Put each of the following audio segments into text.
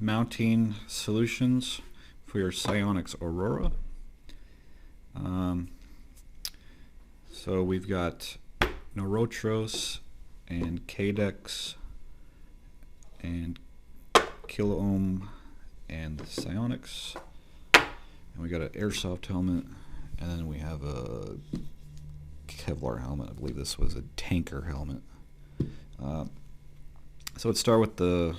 mounting solutions for your SiOnyx Aurora. So we've got Norotros and Cadex and Kiloohm and SiOnyx, and we got an airsoft helmet, and then we have a Kevlar helmet. I believe this was a tanker helmet. So let's start with the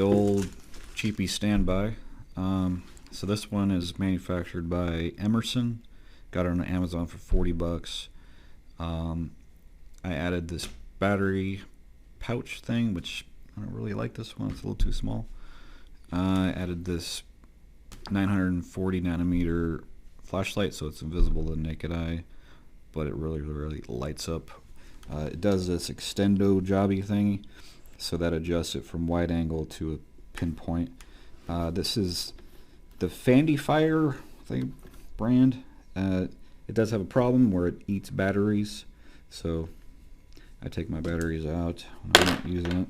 old cheapy standby. So this one is manufactured by Emerson. Got it on Amazon for 40 bucks. I added this battery pouch thing, which I don't really like this one. It's a little too small. I added this 940 nanometer flashlight, so it's invisible to the naked eye, but it really lights up. It does this extendo jobby thingy, so that adjusts it from wide angle to a pinpoint. This is the Fandy Fire brand. It does have a problem where it eats batteries, so I take my batteries out when I'm not using it.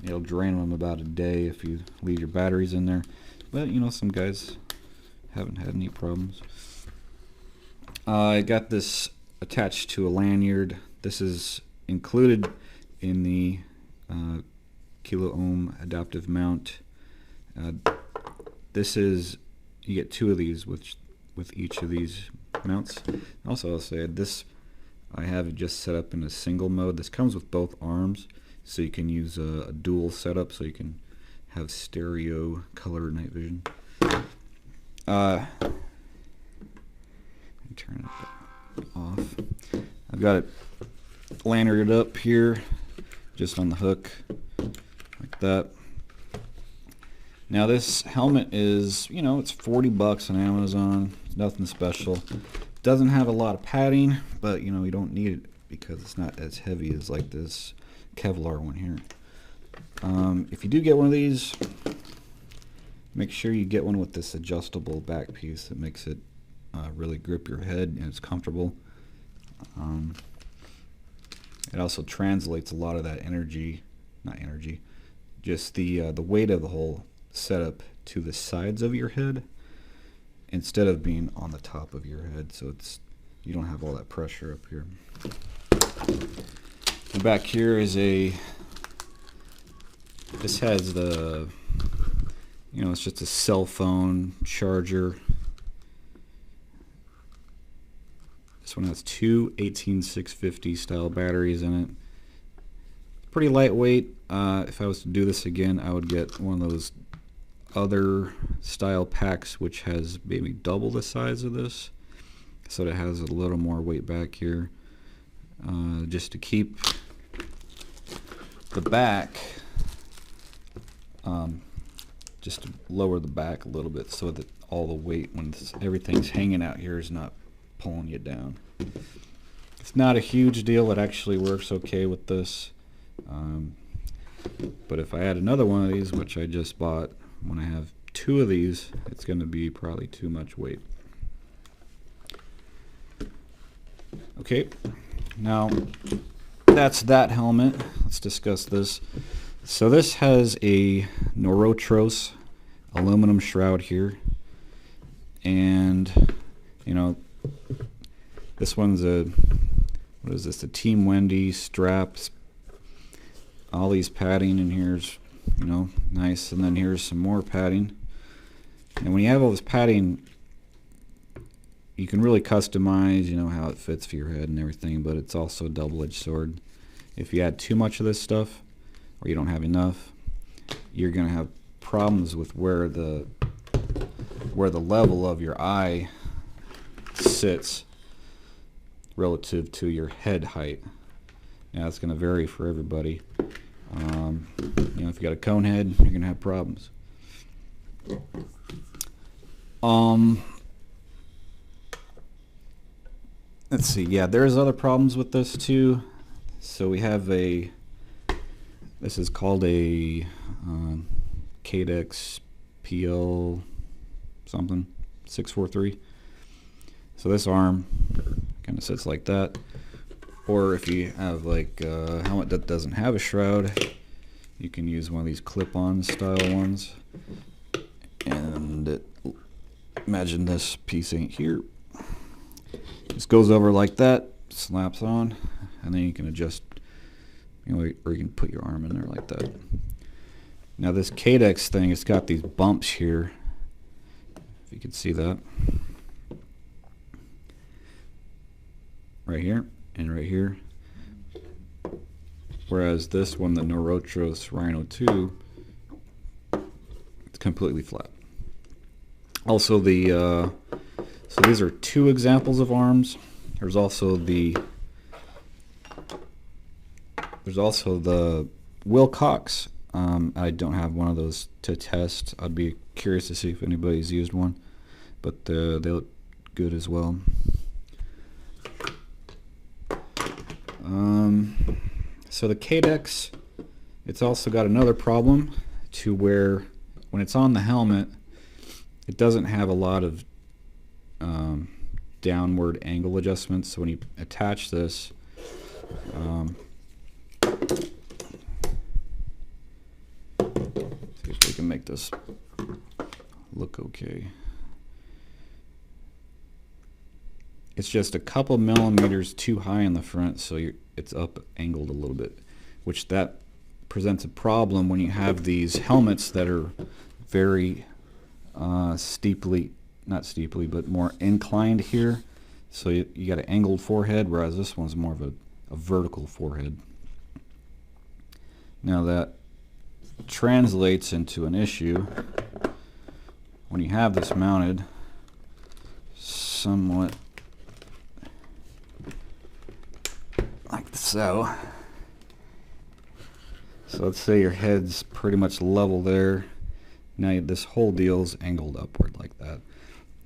It'll drain them about a day if you leave your batteries in there, but you know, some guys haven't had any problems. I got this attached to a lanyard. This is included in the Kiloohm Adaptive Mount. This is, you get two of these with each of these mounts. Also, I'll say this, I have it just set up in a single mode. This comes with both arms, so you can use a dual setup, so you can have stereo color night vision. Let me turn it off. I've got it lanyarded up here, just on the hook, like that. Now this helmet is, you know, it's 40 bucks on Amazon. It's nothing special. Doesn't have a lot of padding, but you know, you don't need it because it's not as heavy as like this Kevlar one here. If you do get one of these, make sure you get one with this adjustable back piece that makes it really grip your head and it's comfortable. It also translates a lot of that just the weight of the whole setup to the sides of your head instead of being on the top of your head, so you don't have all that pressure up here. And back here is this has the, you know, it's just a cell phone charger. This one has two 18650 style batteries in it. Pretty lightweight. If I was to do this again, I would get one of those other style packs which has maybe double the size of this, so it has a little more weight back here, just to keep the back, just to lower the back a little bit so that all the weight, when everything's hanging out here, is not pulling you down. It's not a huge deal. It actually works okay with this, but if I add another one of these, which I just bought, when I have two of these, it's going to be probably too much weight. Okay, now that's that helmet. Let's discuss this. So this has a Norotros aluminum shroud here, and you know, this one's what is this, a Team Wendy straps. All these padding in here's, you know, nice, and then here's some more padding. And when you have all this padding, you can really customize, you know, how it fits for your head and everything, but it's also a double-edged sword. If you add too much of this stuff, or you don't have enough, you're gonna have problems with where the level of your eye sits relative to your head height. Now it's gonna vary for everybody. You know, if you got a cone head, you're gonna have problems. Let's see. Yeah, there's other problems with this too. So we have this is called a Cadex PL something 643. So this arm kind of sits like that. Or if you have like a helmet that doesn't have a shroud, You can use one of these clip-on style ones, and imagine this piece ain't here. Just goes over like that, slaps on, and then you can adjust, or you can put your arm in there like that. Now this Cadex thing, it's got these bumps here, if you can see that, right here and right here. Whereas this one, the Norotros Rhino 2, it's completely flat. Also the so these are two examples of arms. There's also the Wilcox. I don't have one of those to test. I'd be curious to see if anybody's used one, but they look good as well. So the Cadex, it's also got another problem to where when it's on the helmet, it doesn't have a lot of downward angle adjustments. So when you attach this, see if we can make this look okay. It's just a couple millimeters too high in the front, so it's up angled a little bit, which that presents a problem when you have these helmets that are very steeply, not steeply, but more inclined here. So you got an angled forehead, whereas this one's more of a vertical forehead. Now that translates into an issue when you have this mounted somewhat like so. So let's say your head's pretty much level there. Now this whole deal's angled upward like that.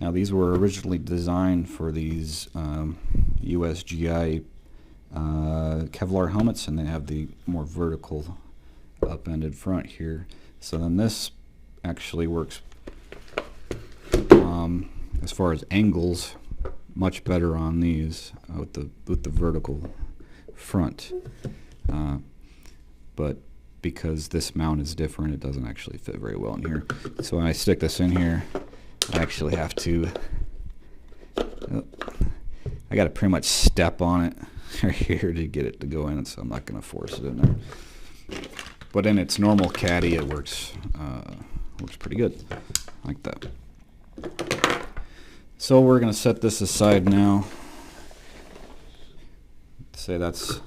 Now these were originally designed for these USGI Kevlar helmets, and they have the more vertical upended front here. So then this actually works as far as angles much better on these with the vertical front, but because this mount is different, it doesn't actually fit very well in here. So when I stick this in here, I actually have to I got to pretty much step on it right here to get it to go in, so I'm not going to force it in there. But in its normal caddy, it works pretty good like that. So we're going to set this aside now. Say that's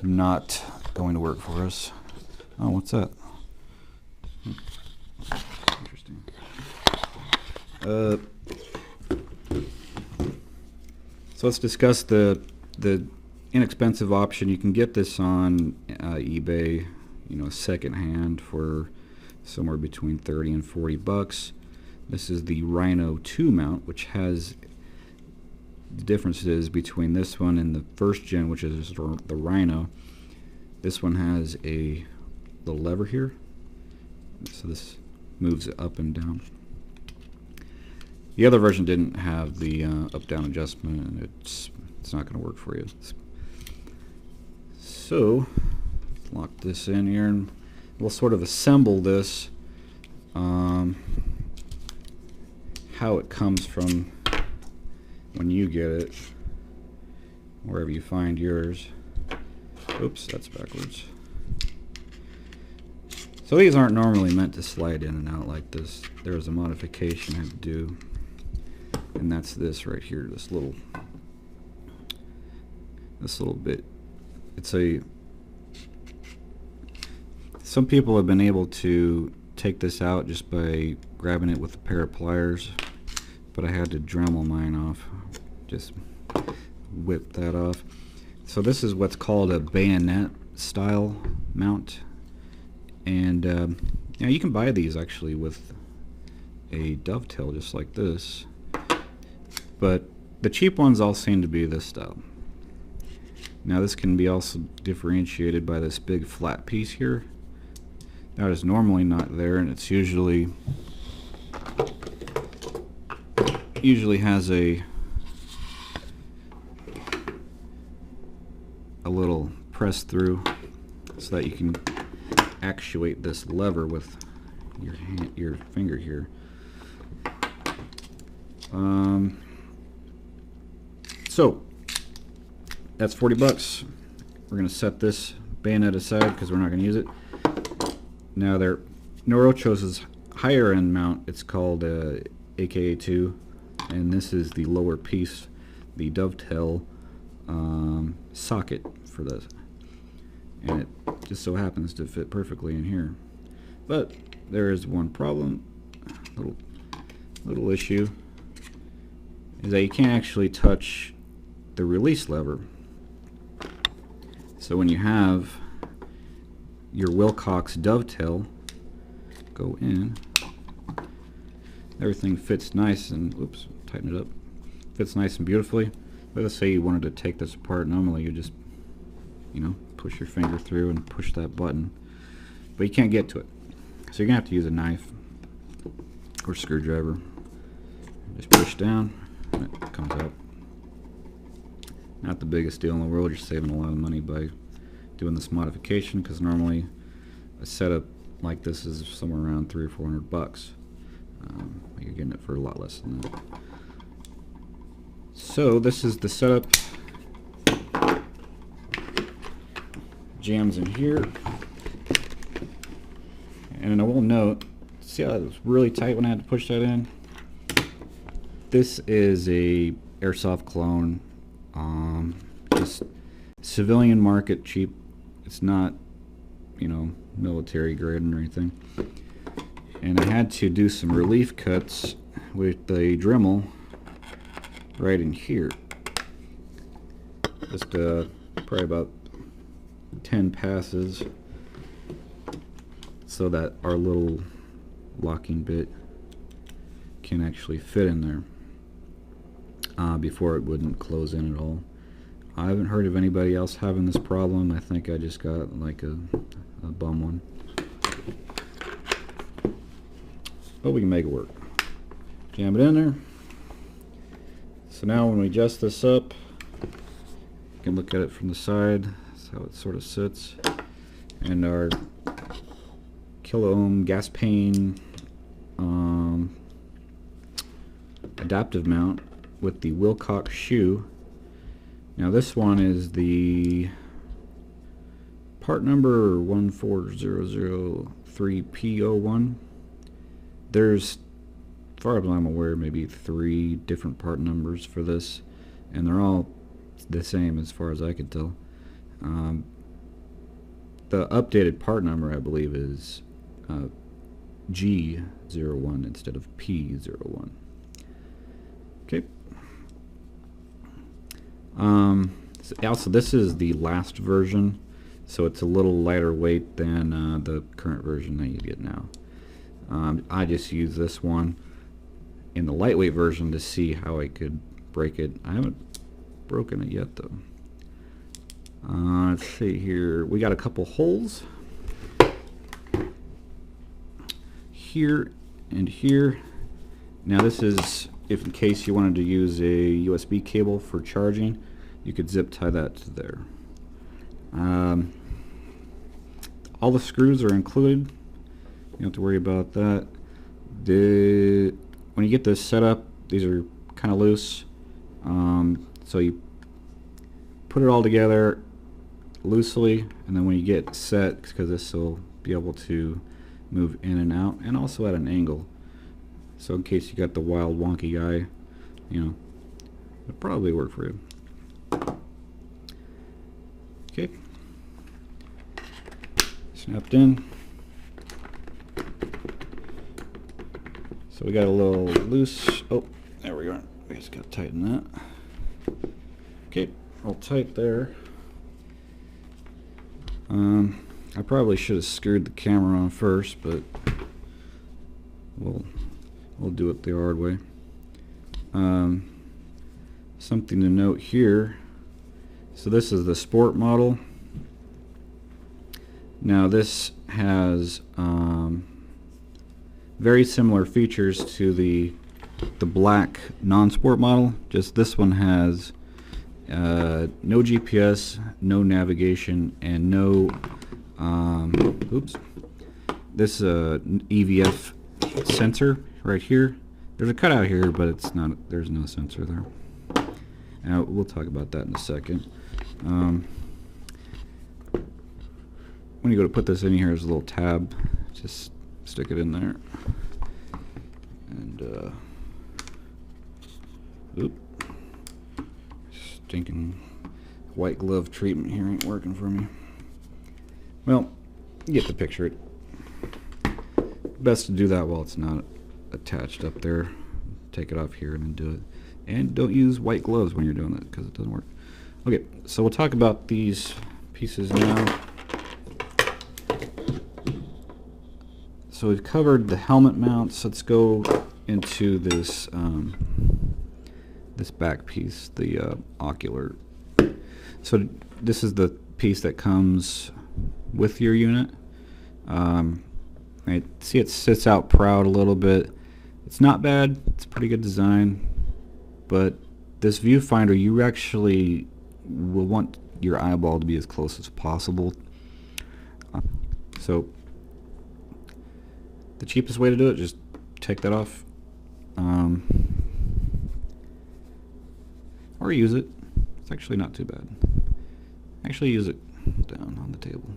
not going to work for us. Oh, what's that? Interesting. So let's discuss the inexpensive option. You can get this on eBay, secondhand for somewhere between 30 and 40 bucks. This is the Rhino 2 mount, which has the differences between this one and the first gen, which is the Rhino. This one has a little lever here, so this moves it up and down. The other version didn't have the up-down adjustment, and it's not going to work for you. So lock this in here, and we'll sort of assemble this how it comes from when you get it, wherever you find yours. Oops, that's backwards. So these aren't normally meant to slide in and out like this. There's a modification I had to do, and that's this right here, this little bit. Some people have been able to take this out just by grabbing it with a pair of pliers, but I had to Dremel mine off. Just whip that off. So this is what's called a bayonet style mount, and you can buy these actually with a dovetail just like this, but the cheap ones all seem to be this style. Now this can be also differentiated by this big flat piece here. That is normally not there, and it's usually has a little press through so that you can actuate this lever with your finger here. So that's 40 bucks. We're gonna set this bayonet aside because we're not gonna use it. Now Norocho's higher end mount, it's called AKA2, and this is the lower piece, the dovetail socket for this, and it just so happens to fit perfectly in here. But there is one problem, little issue, is that you can't actually touch the release lever. So when you have your Wilcox dovetail go in, everything fits nice and, oops, tighten it up, fits nice and beautifully. But let's say you wanted to take this apart. Normally you just, push your finger through and push that button, but you can't get to it, so you're gonna have to use a knife or screwdriver. Just push down and it comes out. Not the biggest deal in the world. You're saving a lot of money by doing this modification, because normally a setup like this is somewhere around $300 or $400. You're getting it for a lot less than that. So this is the setup. Jams in here, and I will note, see how it was really tight when I had to push that in? This is a airsoft clone, just civilian market, cheap. It's not, military grade or anything. And I had to do some relief cuts with the Dremel right in here. Just probably about 10 passes, so that our little locking bit can actually fit in there before it wouldn't close in at all. I haven't heard of anybody else having this problem. I think I just got like a bum one, but we can make it work. Jam it in there. So now when we adjust this up, you can look at it from the side. That's how it sort of sits. And our Kiloohm gas pane adaptive mount with the Wilcox shoe. Now this one is the part number 14003P01. There's, as far as I'm aware, maybe 3 different part numbers for this, and they're all the same as far as I could tell. The updated part number, I believe, is G01 instead of P01. Okay. Also, this is the last version, so it's a little lighter weight than the current version that you get now. I just use this one in the lightweight version to see how I could break it. I haven't broken it yet, though. Let's see here. We got a couple holes here and here. Now this is if in case you wanted to use a USB cable for charging, you could zip tie that to there. All the screws are included. You don't have to worry about that. When you get this set up, these are kind of loose. So you put it all together loosely, and then when you get set, because this will be able to move in and out, and also at an angle. So in case you got the wild wonky guy, it'll probably work for you. Okay. Snapped in. So we got a little loose. Oh, there we go. We just got to tighten that. Okay, all tight there. I probably should have screwed the camera on first, but we'll do it the hard way. Something to note here. So this is the sport model. Now this has very similar features to the black non-sport model. Just this one has no GPS, no navigation, and no this EVF sensor right here. There's a cutout here, but it's not. There's no sensor there. And we'll talk about that in a second. When you go to put this in here, there's a little tab. Just stick it in there. And oop, stinking white glove treatment here ain't working for me. Well, you get the picture. Best to do that while it's not attached up there. Take it off here and then do it. And don't use white gloves when you're doing it because it doesn't work. Okay, so we'll talk about these pieces now. So we've covered the helmet mounts. Let's go into this this back piece, the ocular. So this is the piece that comes with your unit. I see it sits out proud a little bit. It's not bad. It's a pretty good design. But this viewfinder, you actually will want your eyeball to be as close as possible. So the cheapest way to do it, just take that off. Or use it. It's actually not too bad. Actually use it down on the table.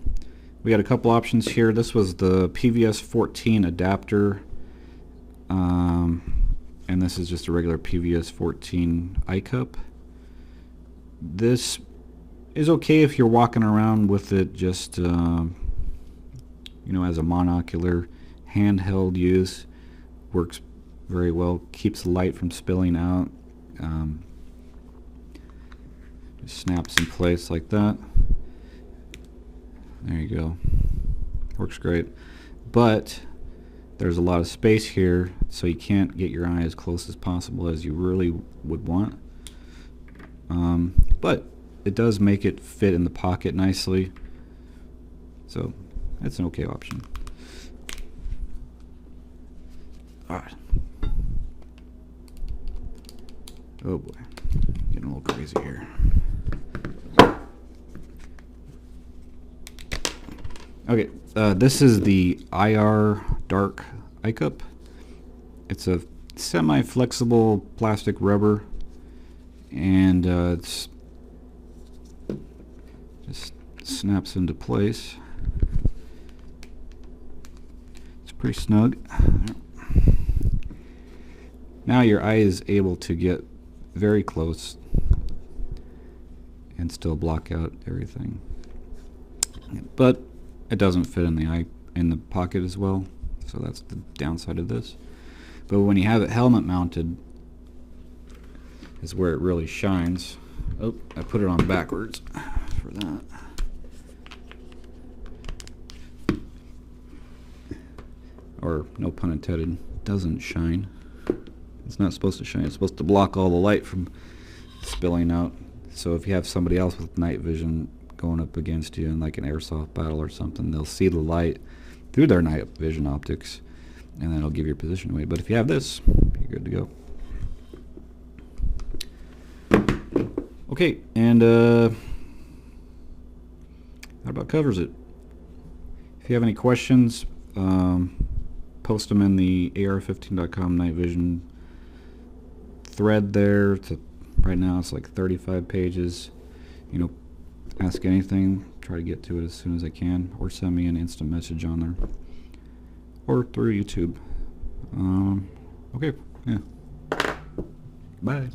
We got a couple options here. This was the PVS 14 adapter. And this is just a regular PVS 14 eye cup. This is okay if you're walking around with it just you know, as a monocular handheld use. Works very well, keeps the light from spilling out. Just snaps in place like that. There you go. Works great. But there's a lot of space here, so you can't get your eye as close as possible as you really would want. But it does make it fit in the pocket nicely. So that's an okay option. Alright. Oh boy. Getting a little crazy here. Okay, this is the IR Dark eye cup. It's a semi-flexible plastic rubber, and it's just snaps into place. It's pretty snug. Now your eye is able to get very close and still block out everything, but it doesn't fit in the eye in the pocket as well, so that's the downside of this. But when you have it helmet mounted is where it really shines. Oh, I put it on backwards for that. Or, no pun intended, doesn't shine. It's not supposed to shine. It's supposed to block all the light from spilling out. So if you have somebody else with night vision going up against you in like an airsoft battle or something, they'll see the light through their night vision optics, and then it'll give your position away. But if you have this, you're good to go. Okay, and that about covers it. If you have any questions, post them in the ar15.com night vision thread there. Right now it's like 35 pages. You know, ask anything, try to get to it as soon as I can, or send me an instant message on there, or through YouTube. Okay, yeah. Bye.